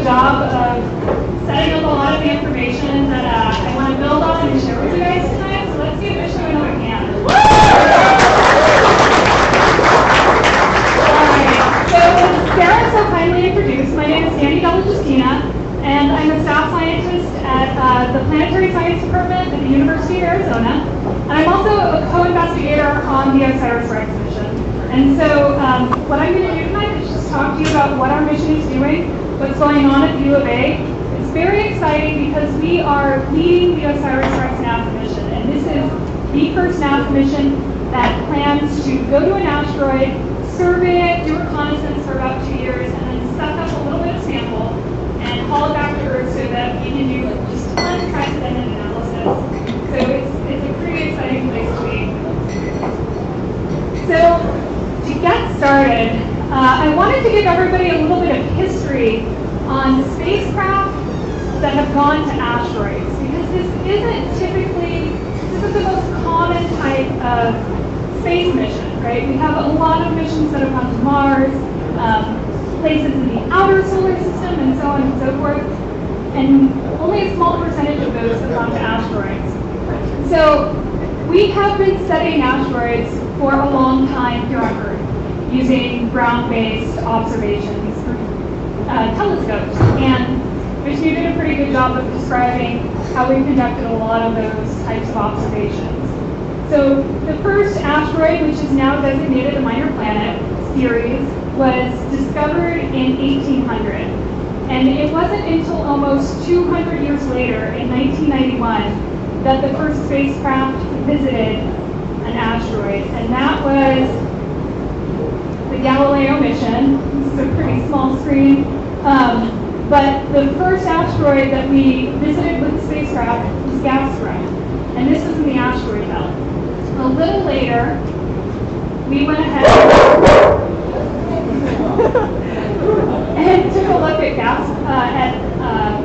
job of setting up a lot of the information that I want to build on and share with you guys tonight. So let's give Bennu another hand. Alright, so as Sarah so kindly introduced, my name is Dani, Della, Giustina, and I'm a staff scientist at the Planetary Science Department at the University of Arizona. And I'm also a co-investigator on the OSIRIS-REx mission. And so what I'm going to do tonight is just talk to you about what our mission is doing, what's going on at the U of A. It's very exciting because we are leading the OSIRIS-REx NASA mission. And this is the first NASA mission that plans to go to an asteroid, survey it, do reconnaissance for about 2 years, and then suck up a little bit of sample and haul it back to Earth so that we can do just unprecedented analysis. So it's a pretty exciting place to be. So to get started, I wanted to give everybody a little bit of history on spacecraft that have gone to asteroids, because this isn't the most common type of space mission, right? We have a lot of missions that have gone to Mars, places in the outer solar system, and so on and so forth, and only a small percentage of those have gone to asteroids. So we have been studying asteroids for a long time here on Earth, using ground-based observations through telescopes. And Giustina did a pretty good job of describing how we conducted a lot of those types of observations. So the first asteroid, which is now designated a minor planet, Ceres, was discovered in 1800. And it wasn't until almost 200 years later, in 1991, that the first spacecraft visited an asteroid. And that was the Galileo mission. This is a pretty small screen. But the first asteroid that we visited with the spacecraft was Jasper. And this was in the asteroid belt. A little later, we went ahead and took a look at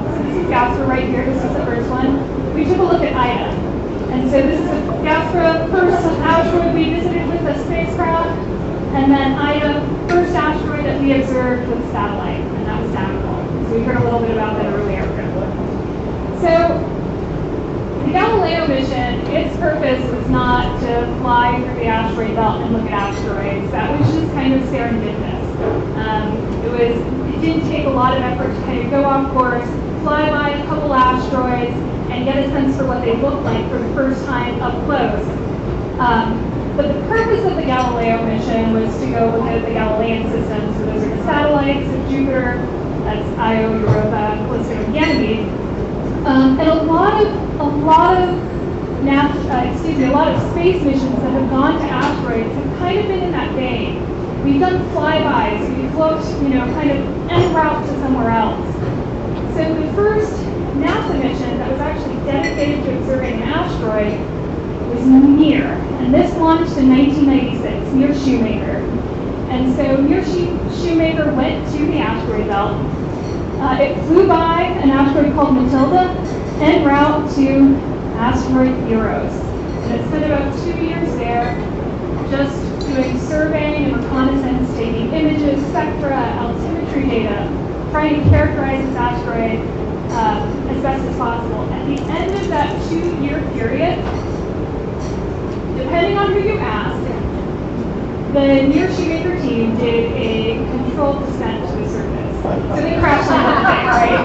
so this is Jasper right here. This is the first one. We took a look at Ida. And so this is Jasper, first asteroid we visited with a spacecraft, and then Ida, first asteroid that we observed with satellite, and that was Saturn. So we heard a little bit about that earlier. So the Galileo mission, its purpose was not to fly through the asteroid belt and look at asteroids. That was just kind of serendipitous. It didn't take a lot of effort to kind of go off course, fly by a couple asteroids, and get a sense for what they look like for the first time up close. But the purpose of the Galileo mission was to go look at the Galilean system. So those are the satellites of Jupiter, that's Io, Europa, Callisto, and Ganymede. And a lot of space missions that have gone to asteroids have kind of been in that vein. We've done flybys, we've looked, kind of en route to somewhere else. So the first NASA mission that was actually dedicated to observing an asteroid was NEAR, and this launched in 1996, near Shoemaker. And so near Shoemaker went to the asteroid belt. It flew by an asteroid called Matilda en route to asteroid Eros. And it spent about 2 years there just doing surveying and reconnaissance, taking images, spectra, altimetry data, trying to characterize this asteroid as best as possible. At the end of that 2-year period, depending on who you ask, the near Shoemaker team did a controlled descent to the surface. So they crash landed the thing, right?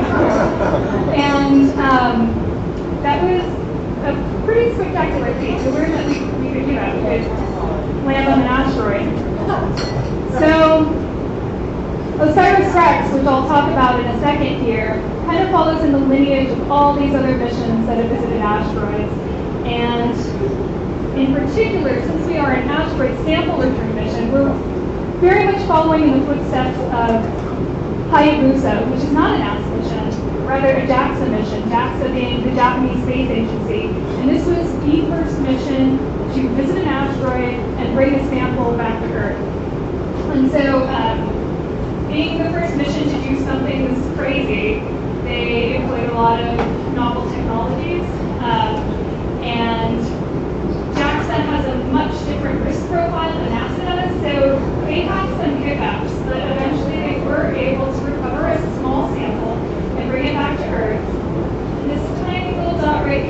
And that was a pretty spectacular feat. To learn that we could do that, we could land on an asteroid. So OSIRIS-REx, which I'll talk about in a second here, kind of follows in the lineage of all these other missions that have visited asteroids. And in particular, since we are an asteroid sample return mission, we're very much following in the footsteps of Hayabusa, which is not a NASA mission, but rather a JAXA mission, JAXA being the Japanese Space Agency. And this was the first mission to visit an asteroid and bring a sample back to Earth. And so, being the first mission to do something this crazy, they employed a lot of novel technologies, and JAXA has a much different risk profile than NASA does, so they had some hiccups, but eventually they were able to recover a small sample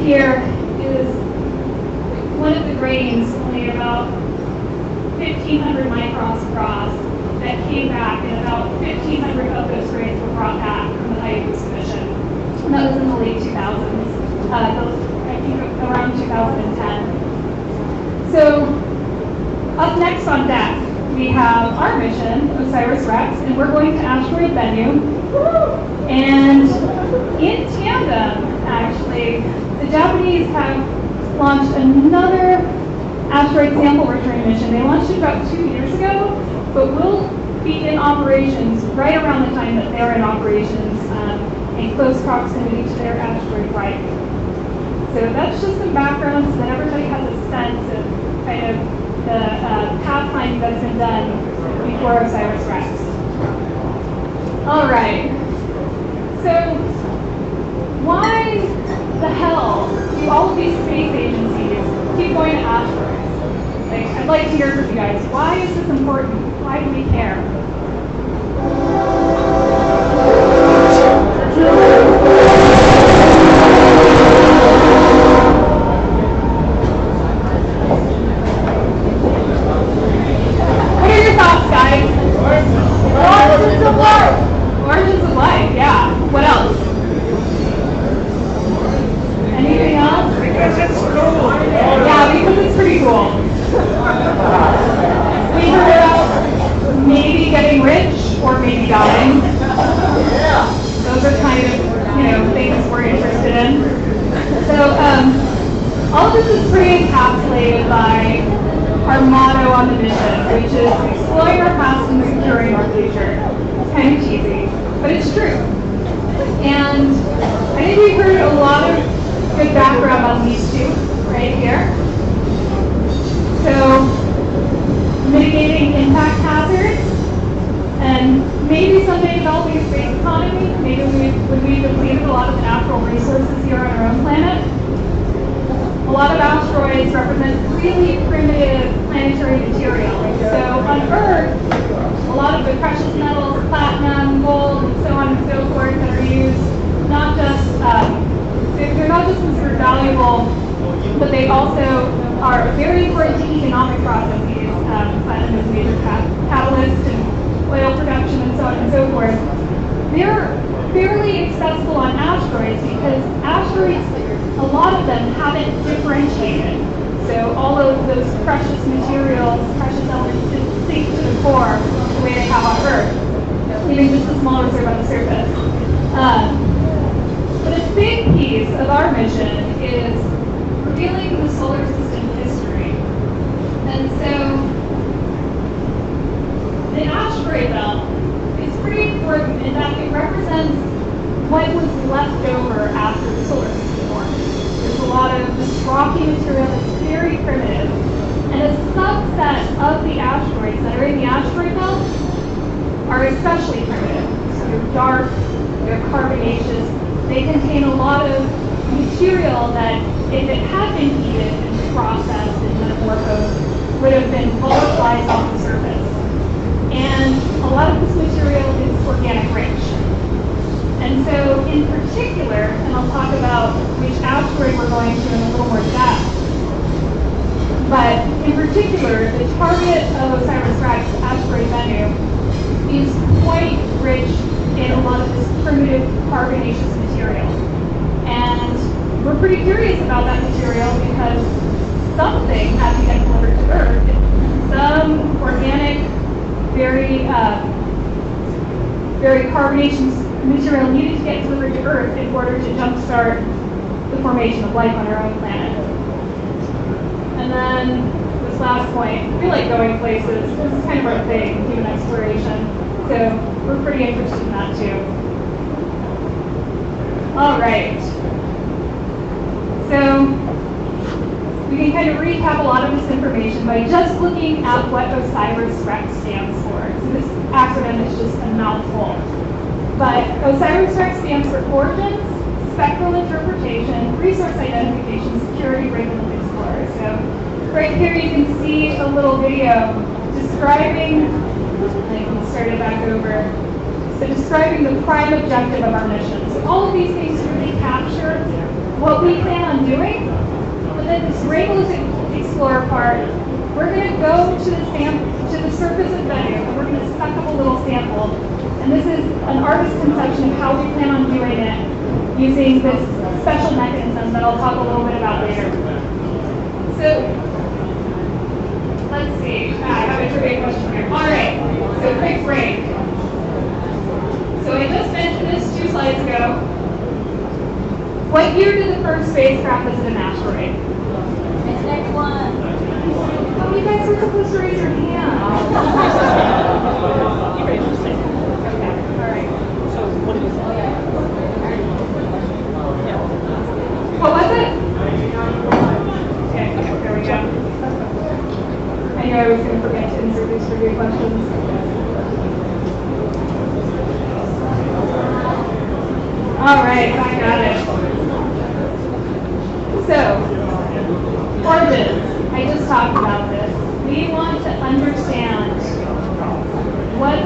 here is one of the grains, only about 1,500 microns across, that came back, and about 1,500 of those grains were brought back from the Ice mission. And that was in the late 2000s, I think around 2010. So up next on deck, we have our mission, OSIRIS-REx, and we're going to asteroid Bennu. And in tandem, actually, the Japanese have launched another asteroid sample return mission. They launched it about 2 years ago, but will be in operations right around the time that they're in operations, in close proximity to their asteroid right. So that's just some background so that everybody has a sense of kind of the pathfinding that's been done before OSIRIS-REx. All right. So why the hell do all of these space agencies keep going to asteroids? Like, I'd like to hear from you guys. Why is this important? Why do we care? What are your thoughts, guys? Origins of life. Origins of life, yeah. What else? Anything else? Because it's cool. Yeah, because it's pretty cool. We heard about maybe getting rich or maybe dying. Those are kind of, things we're interested in. So all of this is pretty encapsulated by our motto on the mission, which is exploring our past and securing our future. It's kind of cheesy, but it's true. And I think we've heard a lot of good background on these two right here. So mitigating impact hazards, and maybe someday developing a space economy. Maybe when we've depleted a lot of the natural resources here on our own planet. A lot of asteroids represent really primitive planetary material. So on Earth, a lot of the precious metals, platinum, gold, and so on and so forth that are used, not just they're not just considered valuable, but they also are very important to economic processes. Platinum is a major catalyst in oil production and so on and so forth. They're fairly accessible on asteroids because asteroids, a lot of them haven't differentiated. So all of those precious materials, precious elements just sink to the core the way they have on Earth, leaving just a small reserve on the surface. But a big piece of our mission is revealing the solar system history. And so the asteroid belt is pretty important in that it represents what was left over after the solar system formed. There's a lot of this rocky material that's very primitive. And a subset of the asteroids that are in the asteroid belt are especially primitive. So they're dark, they're carbonaceous, they contain a lot of material that, if it had been heated and processed and metamorphosed, would have been volatilized off the surface. And a lot of this material is organic rich. And so in particular, and I'll talk about which asteroid we're going to in a little more depth, but in particular, the target of OSIRIS-REx, asteroid Bennu, is quite rich in a lot of this primitive carbonaceous material. And we're pretty curious about that material because something had to get delivered to Earth. Some organic, very carbonaceous material needed to get delivered to Earth in order to jumpstart the formation of life on our own planet. And then this last point, we like going places. This is kind of our thing, human exploration. So we're pretty interested in that too. All right. So we can kind of recap a lot of this information by just looking at what OSIRIS-REx stands for. So this acronym is just a mouthful. But OSIRIS-REx stands for Origins, Spectral Interpretation, Resource Identification, Security, Regular Explorer. So right here you can see a little video describing, I can start it back over, so describing the prime objective of our mission. So all of these things really capture what we plan on doing. But then this Regulus Explorer part, we're going to go to the surface of Bennu, and we're going to suck up a little sample. And this is an artist's conception of how we plan on doing it using this special mechanism that I'll talk a little bit about later. So, let's see. I have a trivia question here. All right, so quick break. So I just mentioned this 2 slides ago. What year did the first spacecraft visit an asteroid? It's next one. Oh, you guys were supposed to raise your hand. You raised your hand. Okay, all right. So what did you say? Yeah. What was it? Okay, there we go. I knew I was going to forget to insert these trivia questions. All right, I got it. So, orbits. I just talked about this. We want to understand what a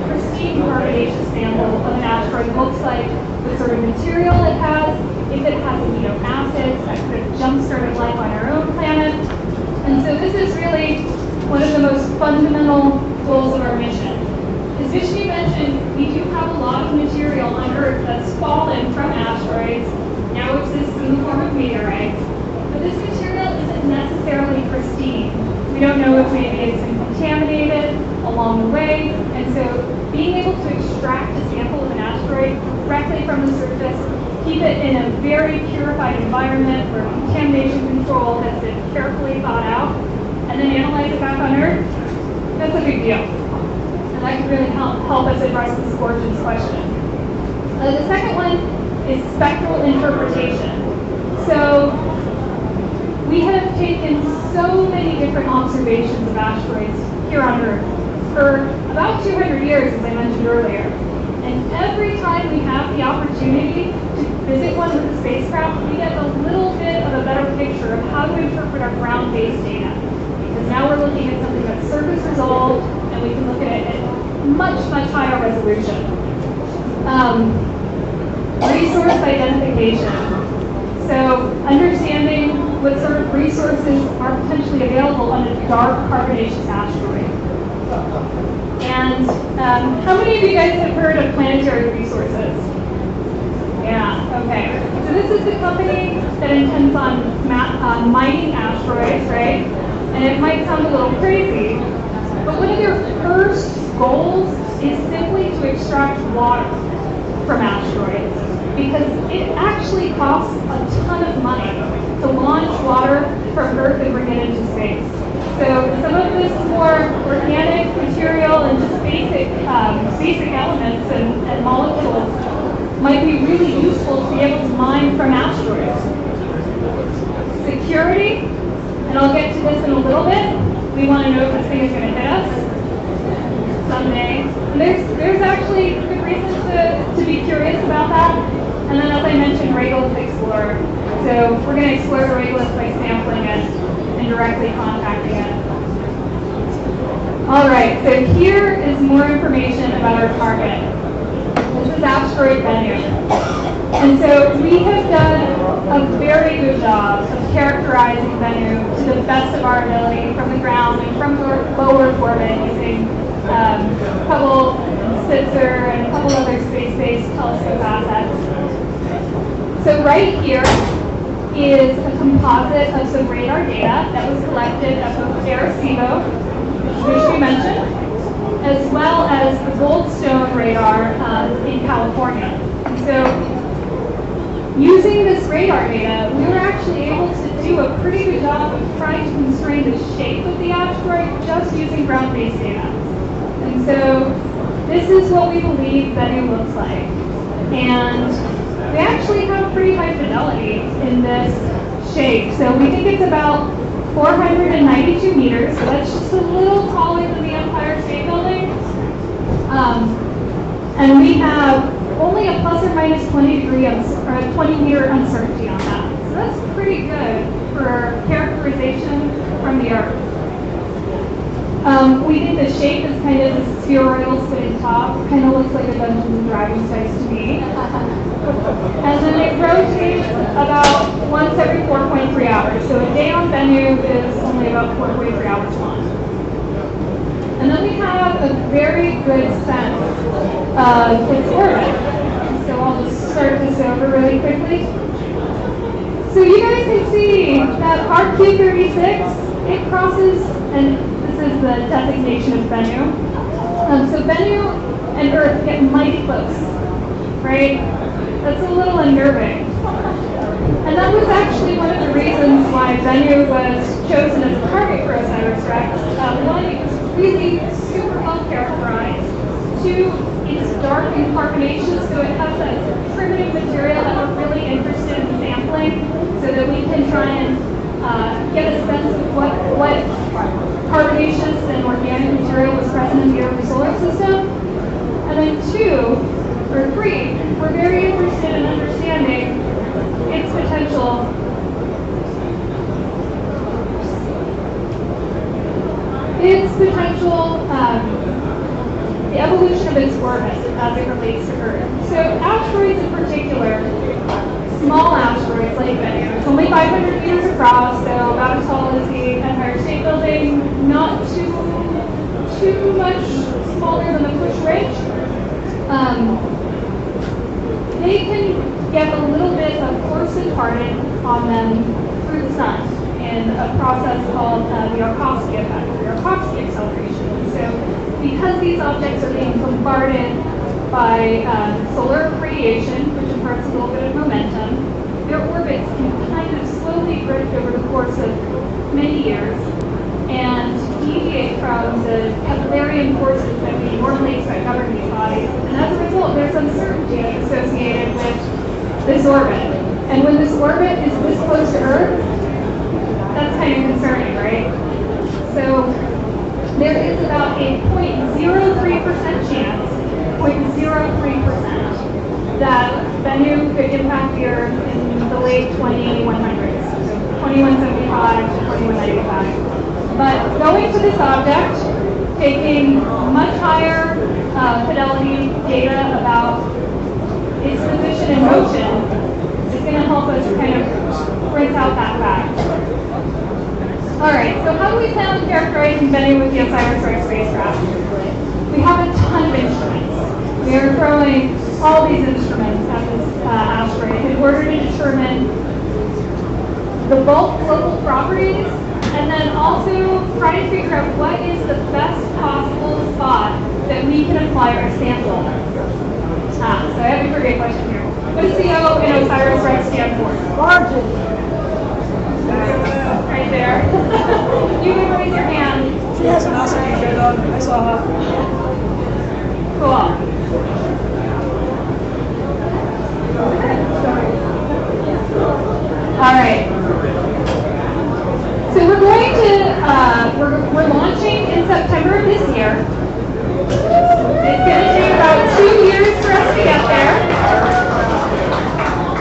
pristine carbonaceous sample of an asteroid looks like, the sort of material it has, if it has amino acids that could have jump-started life on our own planet. And so this is really one of the most fundamental goals of our mission. As Giustina mentioned, we do have a lot of material on Earth that's fallen from asteroids, now exists in the form of meteorites. But this material isn't necessarily pristine. We don't know if maybe it's been contaminated along the way, and so being able to extract a sample of an asteroid directly from the surface, keep it in a very purified environment where contamination control has been carefully thought out, and then analyze it back on Earth, that's a big deal. And that can really help us address this gorgeous question. The second one is spectral interpretation. So we have taken so many different observations of asteroids here on Earth for about 200 years, as I mentioned earlier. And every time we have the opportunity to visit one with a spacecraft, we get a little bit of a better picture of how to interpret our ground-based data. Because now we're looking at something that's surface resolved, and we can look at it at much, much higher resolution. Resource identification. So understanding what sort of resources are potentially available on a dark carbonaceous asteroid. And how many of you guys have heard of Planetary Resources? Yeah, okay. So this is the company that intends on mining asteroids, right? And it might sound a little crazy, but one of their first goals is simply to extract water from asteroids, because it actually costs a ton of money to launch water from Earth and bring it into space. So some of this more organic material and just basic elements and molecules might be really useful to be able to mine from asteroids. Security, and I'll get to this in a little bit. We want to know if this thing is going to hit us someday. And there's actually good reason to be curious about that. And then, as I mentioned, Regulus Explorer. So we're going to explore the Regulus by sampling it and directly contacting it. All right, so here is more information about our target. This is asteroid Bennu. And so we have done a very good job of characterizing Bennu to the best of our ability from the ground and from low Earth orbit using Hubble, Spitzer, and a couple other space-based telescope assets. So right here is a composite of some radar data that was collected at both Arecibo, which we mentioned, as well as the Goldstone radar in California. And so using this radar data, we were actually able to do a pretty good job of trying to constrain the shape of the asteroid just using ground-based data. And so this is what we believe Bennu looks like. And we actually have pretty high fidelity in this shape. So we think it's about 492 meters, so that's just a little taller than the Empire State Building. And we have only a plus or minus 20 meter uncertainty on that. So that's pretty good for characterization from the Earth. We think the shape is kind of a spheroidal spinning top. Kind of looks like a Dungeons and Dragons dice to me. And and then they rotate about once every 4.3 hours. So a day on Bennu is only about 4.3 hours long. And then we have a very good sense of its orbit. So I'll just start this over really quickly. So you guys can see that our Q36, it crosses, and this is the designation of Bennu. So Bennu and Earth get mighty close, right? That's a little unnerving. And that was actually one of the reasons why Bennu was chosen as a target for OSIRIS-REx. One, it was really super well characterized. Two, it's dark and carbonaceous, so it has that primitive material that we're really interested in sampling so that we can try and get a sense of what carbonaceous and organic material was present in the early solar system. And then three, we're very interested in understanding its potential the evolution of its orbit as it relates to Earth. So asteroids in particular, small asteroids like Bennu, it's only 500 meters across, so about as tall as the Empire State Building, not too much smaller than the Bush Ridge. They can get a little bit of force imparted on them through the sun in a process called the Yarkovsky effect, or Yarkovsky acceleration. So because these objects are being bombarded by solar radiation, which imparts a little bit of momentum, their orbits can kind of slowly drift over the course of many years and deviate from the Keplerian forces that we normally expect govern these bodies. And as a result, there's uncertainty associated with this orbit. And when this orbit is this close to Earth, that's kind of concerning, right? So there is about a 0.03% chance, 0.03%, that Bennu could impact the Earth in the late 2100s, so 2175 to 2195. But going to this object, taking much higher fidelity data about its position in motion is going to help us kind of rinse out that fact. All right, so how do we plan on characterizing Bennu with the OSIRIS-REx spacecraft? We have a ton of instruments. We are throwing all these instruments at this asteroid in order to determine the bulk local properties, and then also try to figure out what is the best possible spot that we can apply our sample. So I have a trivia question here. What does the O in OSIRIS-REx stand for? Margin. Right there. You can raise your hand. She has an awesome t-shirt on. I saw her. Cool. All right. So we're going to, we're launching in September of this year. It's going to take about 2 years for us to get there.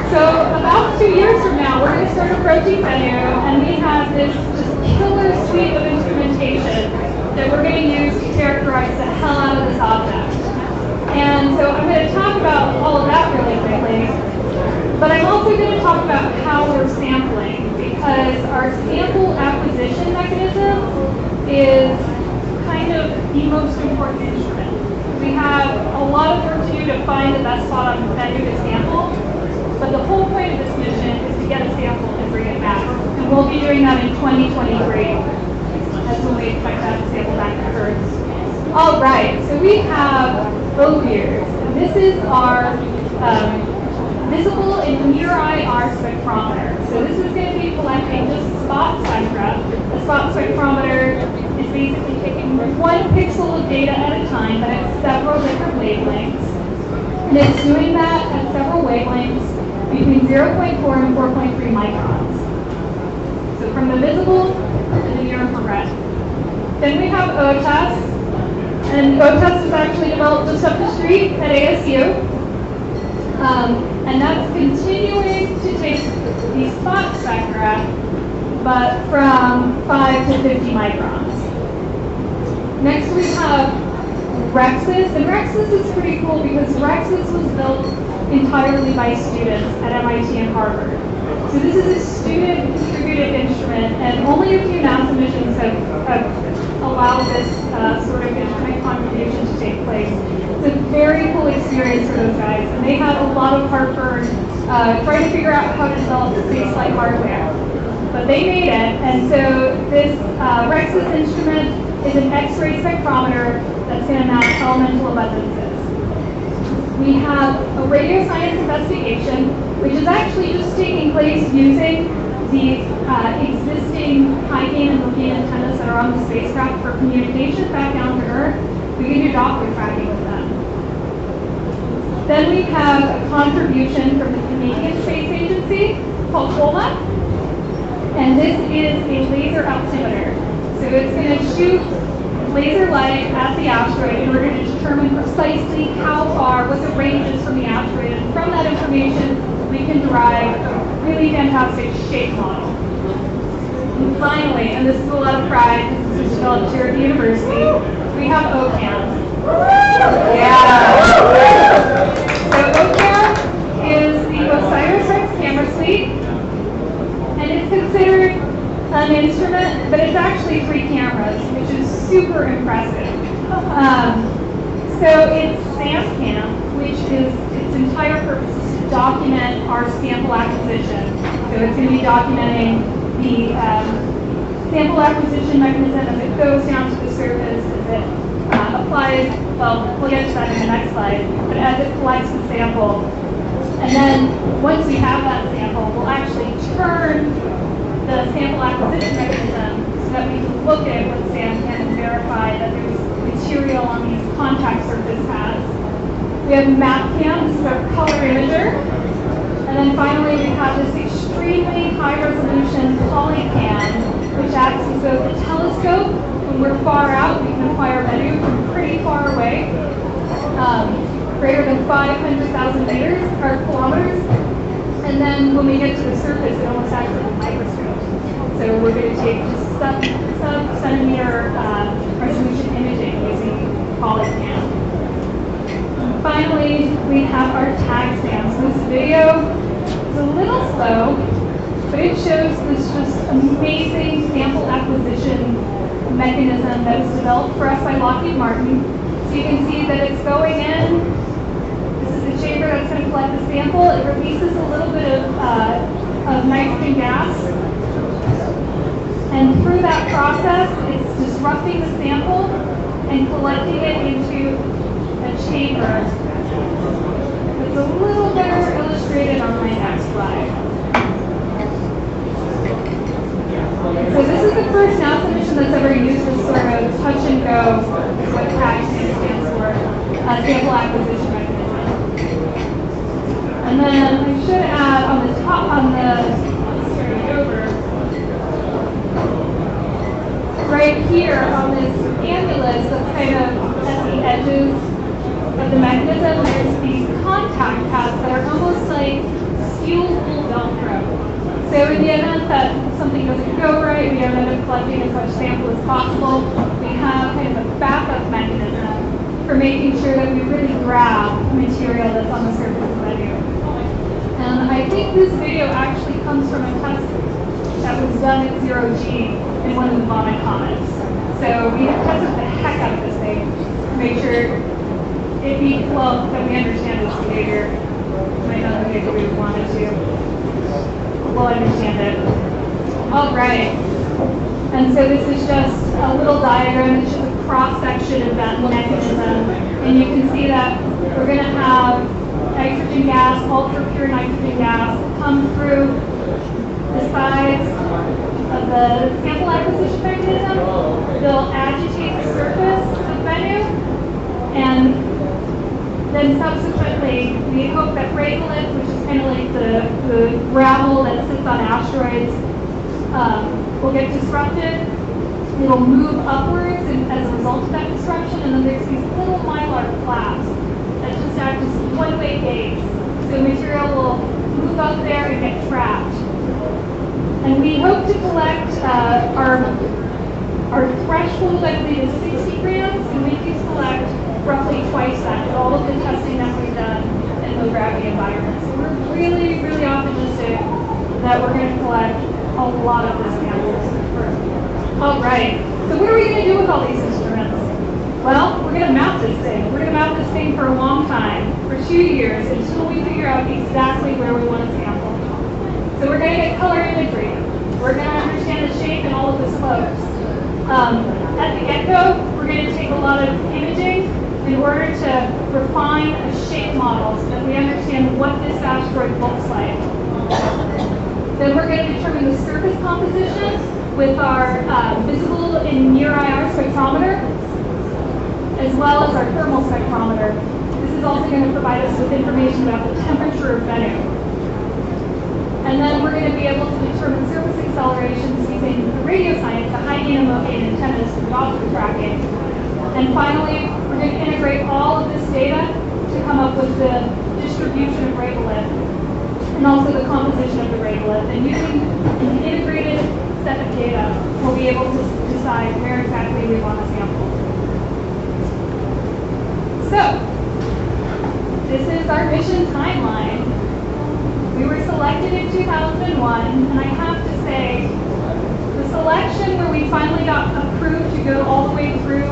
So about 2 years from now, we're going to start approaching Bennu, and we have this just killer suite of instrumentation that we're going to use to characterize the hell out of this object. And so I'm going to talk about all of that really quickly, but I'm also going to talk about how we're sampling, because our sample acquisition mechanism is kind of the most important instrument. We have a lot of work to do to find the best spot on Bennu to sample, but the whole point of this mission is to get a sample and bring it back. And we'll be doing that in 2023. That's when we expect to have a sample back to Earth. All right, so we have OSIRIS, and this is our visible and near-eye spectrometer. So this is going to be collecting just spot spectra. The spot spectrometer is basically taking 1 pixel of data at a time, but at several different wavelengths. And it's doing that at several wavelengths between 0.4 and 4.3 microns. So from the visible to the near infrared. Then we have OTES, and OTES is actually developed just up the street at ASU. And that's continuing to take these spot spectra, but from 5 to 50 microns. Next we have Rexus, and Rexus is pretty cool because Rexus was built entirely by students at MIT and Harvard. So this is a student-contributed instrument, and only a few NASA missions have allowed this sort of instrument contribution to take place. It's a very cool experience for those guys, and they had a lot of heartburn trying to figure out how to develop the spaceflight hardware. But they made it, and so this Rexus instrument is an X-ray spectrometer that's going to map elemental abundances. We have a radio science investigation, which is actually just taking place using the existing high gain and low gain antennas that are on the spacecraft for communication back down to Earth. We can do Doppler tracking with them. Then we have a contribution from the Canadian Space Agency called COLA, and this is a laser altimeter. So it's going to shoot laser light at the asteroid in order to determine precisely how far, what the range is from the asteroid, and from that information we can derive a really fantastic shape model. And finally, and this is a lot of pride because this was developed here at the university, we have OCAM. Yeah! So OCAM is the OSIRIS-REx camera suite, and it's considered an instrument, but it's actually 3 cameras, which is super impressive. So it's SAMCAM, which is its entire purpose is to document our sample acquisition. So it's going to be documenting the sample acquisition mechanism as it goes down to the surface, as it applies, well, we'll get to that in the next slide, but as it collects the sample. And then once we have that sample, we'll actually turn the sample acquisition mechanism so that we can look at what SAMCAM and verify that there's material on these contact surface pads. We have MapCam, this is our color imager. And then finally we have this extremely high resolution polycam, which acts as both a telescope. When we're far out, we can acquire Bennu from pretty far away, greater than 500,000 meters or kilometers. And then when we get to the surface, it almost acts like a microscope. So we're going to take just sub-centimeter resolution imaging using polycam. And finally, we have our tag stamps. This video is a little slow, but it shows this just amazing sample acquisition mechanism that was developed for us by Lockheed Martin. So you can see that it's going in. This is the chamber that's going to collect the sample. It releases a little bit of nitrogen gas. And through that process, it's disrupting the sample and collecting it into a chamber. It's a little better illustrated on my next slide. So this is the first NASA mission that's ever used this sort of touch and go, is what TAG stands for, sample acquisition mechanism. And then I should add on the top, let's start it over. Right here on this annulus that's kind of at the edges of the mechanism, there's these contact pads that are almost like steelable Velcro. So in the event that something doesn't go right, we end up collecting as much sample as possible. We have kind of a backup mechanism for making sure that we really grab material that's on the surface of the Bennu. And I think this video actually comes from a test that was done at 0G in one of the vomit comets. So we have tested the heck out of this thing to make sure that we understand its behavior. It might not behave the way we want it to. We'll understand it. All right. And so this is just a little diagram. It's just a cross-section of that mechanism. And you can see that we're going to have nitrogen gas, ultra-pure nitrogen gas, come through the sides of the sample acquisition mechanism. They'll agitate the surface of Bennu, and then subsequently we hope that regolith, which is kind of like the gravel that sits on asteroids, will get disrupted. It'll move upwards as a result of that disruption, and then there's these little mylar flaps that just act as one-way gates. So material will move up there and get trapped. And we hope to collect our threshold, I believe, is 60 grams, and we can collect roughly twice that with all of the testing that we've done in low gravity environments. So we're really, really optimistic that we're going to collect a lot of this samples. All right, so what are we going to do with all these instruments? Well, we're going to mount this thing. We're going to mount this thing for a long time, for 2 years, until we figure out exactly where we want to sample. So we're going to get color imagery. We're going to understand the shape and all of the slopes. At the get-go, we're going to take a lot of imaging in order to refine a shape model so that we understand what this asteroid looks like. Then we're going to determine the surface composition with our visible and near IR spectrometer, as well as our thermal spectrometer. This is also going to provide us with information about the temperature of Bennu. And then we're going to be able to determine surface accelerations using the radio science, the high gain and low gain antennas for Doppler tracking. And finally, we're going to integrate all of this data to come up with the distribution of regolith and also the composition of the regolith. And using an integrated set of data, we'll be able to decide where exactly we want to sample. So, this is our mission timeline. We were selected in 2001, and I have to say, the selection where we finally got approved to go all the way through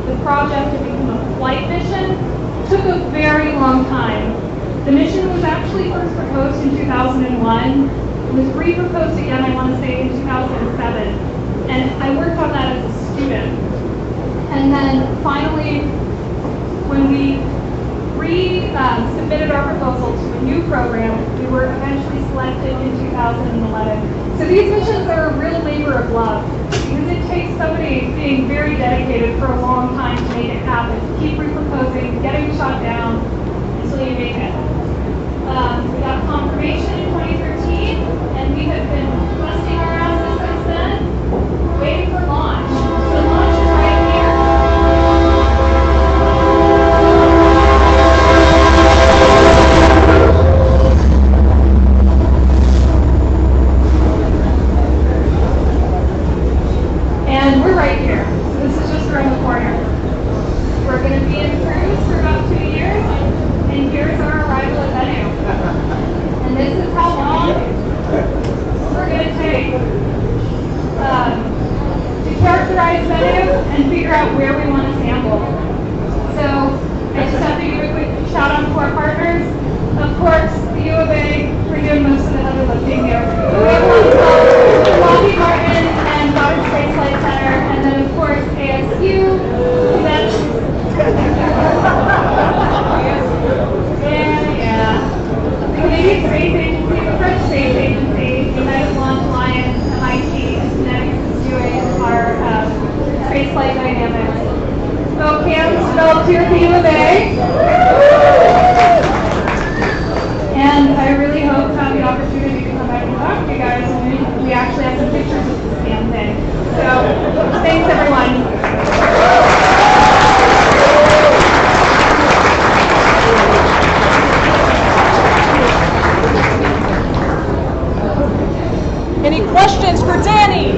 the project to become a flight mission took a very long time. The mission was actually first proposed in 2001. It was re-proposed again, I want to say, in 2007. And I worked on that as a student. And then finally, when we submitted our proposal to a new program, we were eventually selected in 2011. So these missions are a real labor of love because it takes somebody being very dedicated for a long time to make it happen, to keep reproposing, getting shot down until you make it. We got confirmation in 2013, and we have been busting our asses since then, waiting for launch. The launch is right here. And we're right here. So this is just around the corner. We're going to be in cruise for about 2 years, and here's our arrival at Bennu. And this is how long we're going to take to characterize Bennu and figure out where we want to sample. So I just have to give a quick shout out to our partners. Of course, the U of A, we're doing most of the heavy lifting here. Lockheed Martin and Goddard Space Flight Center, and then of course ASU, that's the Canadian Space Agency, the French Space Agency, the United Launch Alliance, MIT, and Kinetics is doing our space flight dynamics. Spokane developed here at the U of A. And I really hope to have the opportunity to come back and talk to you guys, and we actually have some pictures of this damn thing. So, thanks everyone. Any questions for Dani?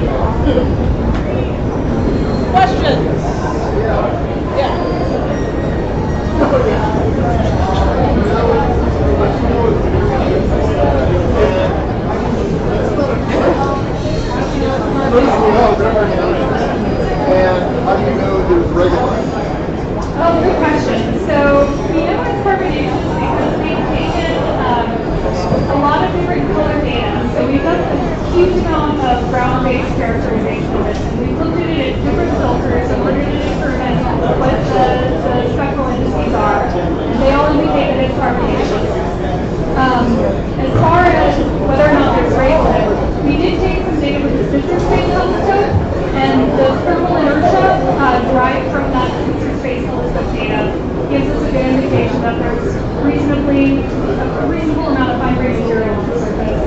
Questions? Yeah. And how do you know there's regular? Oh, good question. So we know it's carbonaceous because we've taken a lot of different color data. So we've done a huge amount of ground-based characterization of it, and we've looked at it at different filters in order to determine what the spectral indices are. And they all indicate that it's carbonaceous. As far as whether or not there's regolith, we did take some data with the Sensor Space Telescope, and the thermal inertia derived from that Sensor Space Telescope data gives us a good indication that there's a reasonable amount of fine-grained material on the surface.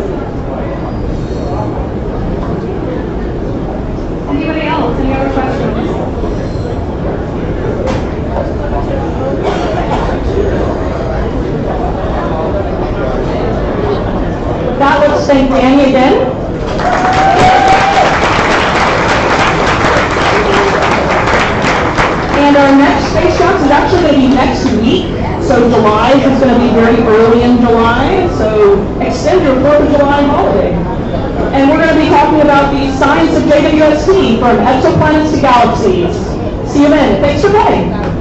Anybody else? Any other questions? That was thank Dani again. And our next space shuttle actually going to be next week. So July is going to be very early in July. So extend your 4th of July holiday. And we're going to be talking about the science of JWST from exoplanets to galaxies. See you then. Thanks for playing.